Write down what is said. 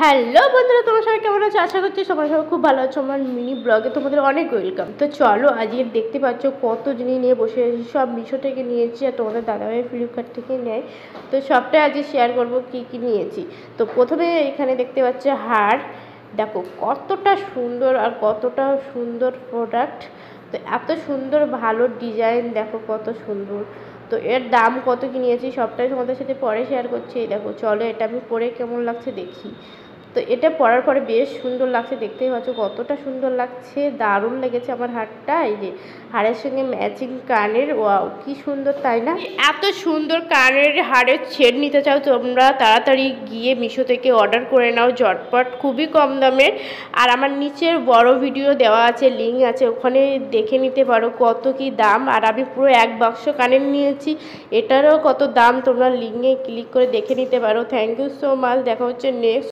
Hello বন্ধুরা, তোমার সবাই কেমন আছো? আশা করছি সবাই খুব ভালো আছো। আমার মিনি ব্লগে তোমাদের অনেক ওয়েলকাম। তো চলো, আজকে দেখতে পাচ্ছ কত জিনিস নিয়ে বসে আছি। সব মিশো থেকে নিয়েছি আর তোমাদের দাদাভাই ফ্লিপকার্ট থেকে নেয়। তো সবটাই আজকে শেয়ার করবো কী কী নিয়েছি। তো প্রথমে এখানে দেখতে পাচ্ছ হার। দেখো কতটা সুন্দর আর কতটা সুন্দর প্রোডাক্ট। তো এত সুন্দর ভালো ডিজাইন, দেখো কত সুন্দর। তো এর দাম কত কি নিয়েছি সবটাই তোমাদের সাথে পরে শেয়ার করছি। দেখো চলো, এটা আমি পরে কেমন লাগছে দেখি। তো এটা পরার পরে বেশ সুন্দর লাগছে, দেখতেই পাচ্ছ কতটা সুন্দর লাগছে। দারুণ লেগেছে আমার হারটা। এই যে হারের সঙ্গে ম্যাচিং কানের, ওয়াও কি সুন্দর, তাই না? এত সুন্দর কানের হারের ছেড় নিতে চাও তোমরা, তাড়াতাড়ি গিয়ে মিশো থেকে অর্ডার করে নাও ঝটপট, খুবই কম দামের। আর আমার নিচের বড় ভিডিও দেওয়া আছে, লিঙ্ক আছে, ওখানে দেখে নিতে পারো কত কি দাম। আর আমি পুরো এক বাক্স কানের নিয়েছি, এটারও কত দাম তোমরা লিঙ্কে ক্লিক করে দেখে নিতে পারো। Thank you so much. দেখা হচ্ছে নেক্সট